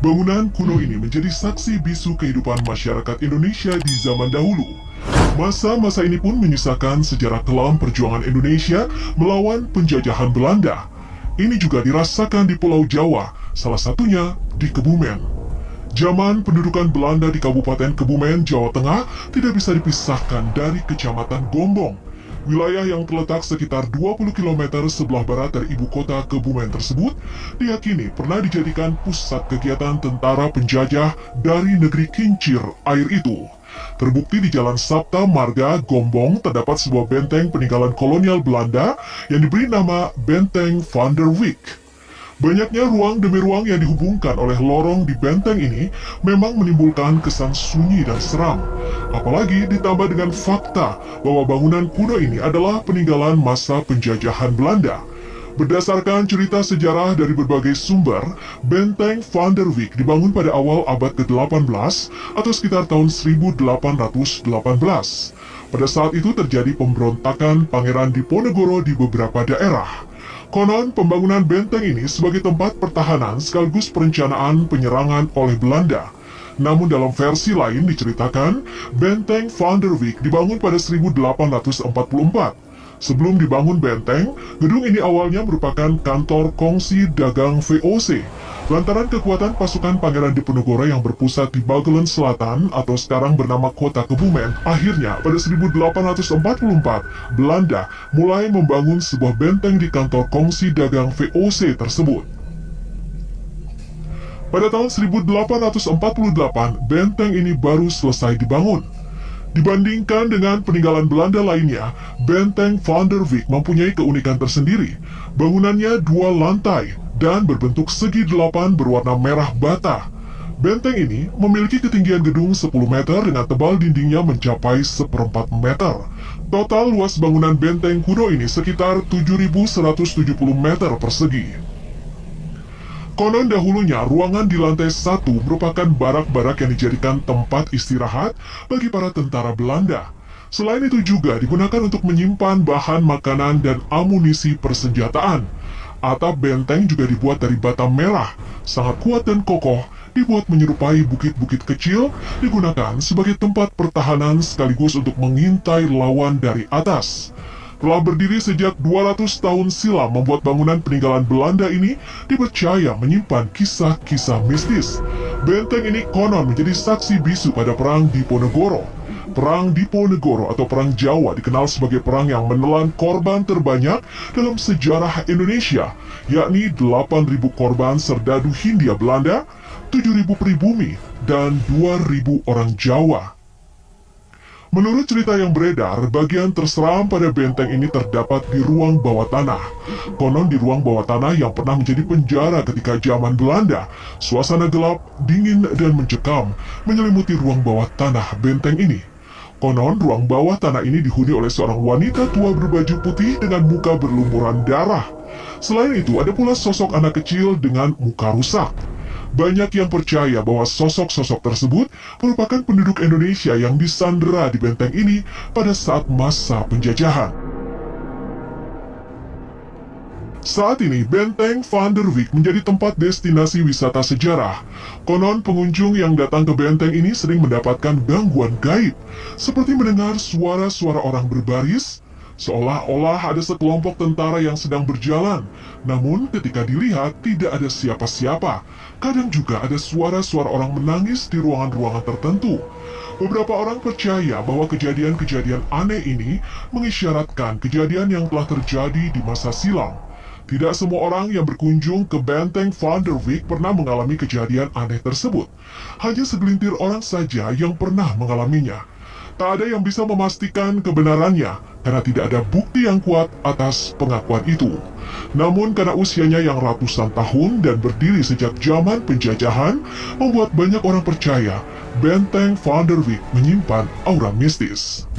Bangunan kuno ini menjadi saksi bisu kehidupan masyarakat Indonesia di zaman dahulu. Masa-masa ini pun menyisakan sejarah kelam perjuangan Indonesia melawan penjajahan Belanda. Ini juga dirasakan di Pulau Jawa, salah satunya di Kebumen. Zaman pendudukan Belanda di Kabupaten Kebumen, Jawa Tengah tidak bisa dipisahkan dari Kecamatan Gombong. Wilayah yang terletak sekitar 20 km sebelah barat dari ibu kota Kebumen tersebut diyakini pernah dijadikan pusat kegiatan tentara penjajah dari negeri kincir air itu. Terbukti di Jalan Sabta Marga, Gombong, terdapat sebuah benteng peninggalan kolonial Belanda yang diberi nama Benteng Van der Wijk. Banyaknya ruang demi ruang yang dihubungkan oleh lorong di benteng ini memang menimbulkan kesan sunyi dan seram. Apalagi ditambah dengan fakta bahwa bangunan kuno ini adalah peninggalan masa penjajahan Belanda. Berdasarkan cerita sejarah dari berbagai sumber, Benteng Van der Wijk dibangun pada awal abad ke-18 atau sekitar tahun 1818. Pada saat itu terjadi pemberontakan Pangeran Diponegoro di beberapa daerah. Konon, pembangunan benteng ini sebagai tempat pertahanan sekaligus perencanaan penyerangan oleh Belanda. Namun dalam versi lain diceritakan, Benteng Van der Wijk dibangun pada 1844. Sebelum dibangun benteng, gedung ini awalnya merupakan kantor kongsi dagang VOC. Lantaran kekuatan pasukan Pangeran Diponegoro yang berpusat di Bagelen Selatan atau sekarang bernama Kota Kebumen, akhirnya pada 1844, Belanda mulai membangun sebuah benteng di kantor kongsi dagang VOC tersebut. Pada tahun 1848, benteng ini baru selesai dibangun. Dibandingkan dengan peninggalan Belanda lainnya, Benteng Van der Wijk mempunyai keunikan tersendiri. Bangunannya 2 lantai dan berbentuk segi 8 berwarna merah bata. Benteng ini memiliki ketinggian gedung 10 meter dengan tebal dindingnya mencapai 1/4 meter. Total luas bangunan benteng kuno ini sekitar 7.170 meter persegi. Konon dahulunya ruangan di lantai 1 merupakan barak-barak yang dijadikan tempat istirahat bagi para tentara Belanda. Selain itu juga digunakan untuk menyimpan bahan makanan dan amunisi persenjataan. Atap benteng juga dibuat dari bata merah, sangat kuat dan kokoh, dibuat menyerupai bukit-bukit kecil, digunakan sebagai tempat pertahanan sekaligus untuk mengintai lawan dari atas. Telah berdiri sejak 200 tahun silam, membuat bangunan peninggalan Belanda ini dipercaya menyimpan kisah-kisah mistis. Benteng ini konon menjadi saksi bisu pada Perang Diponegoro. Perang Diponegoro atau Perang Jawa dikenal sebagai perang yang menelan korban terbanyak dalam sejarah Indonesia, yakni 8.000 korban serdadu Hindia Belanda, 7.000 pribumi, dan 2.000 orang Jawa. Menurut cerita yang beredar, bagian terseram pada benteng ini terdapat di ruang bawah tanah. Konon di ruang bawah tanah yang pernah menjadi penjara ketika zaman Belanda, suasana gelap, dingin, dan mencekam menyelimuti ruang bawah tanah benteng ini. Konon ruang bawah tanah ini dihuni oleh seorang wanita tua berbaju putih dengan muka berlumuran darah. Selain itu, ada pula sosok anak kecil dengan muka rusak. Banyak yang percaya bahwa sosok-sosok tersebut merupakan penduduk Indonesia yang disandera di benteng ini pada saat masa penjajahan. Saat ini, Benteng Van der Wijk menjadi tempat destinasi wisata sejarah. Konon pengunjung yang datang ke benteng ini sering mendapatkan gangguan gaib, seperti mendengar suara-suara orang berbaris, seolah-olah ada sekelompok tentara yang sedang berjalan. Namun ketika dilihat tidak ada siapa-siapa. Kadang juga ada suara-suara orang menangis di ruangan-ruangan tertentu. Beberapa orang percaya bahwa kejadian-kejadian aneh ini mengisyaratkan kejadian yang telah terjadi di masa silam. Tidak semua orang yang berkunjung ke Benteng Van der Wijk pernah mengalami kejadian aneh tersebut. Hanya segelintir orang saja yang pernah mengalaminya. Tak ada yang bisa memastikan kebenarannya karena tidak ada bukti yang kuat atas pengakuan itu. Namun karena usianya yang ratusan tahun dan berdiri sejak zaman penjajahan, membuat banyak orang percaya Benteng Van der Wijk menyimpan aura mistis.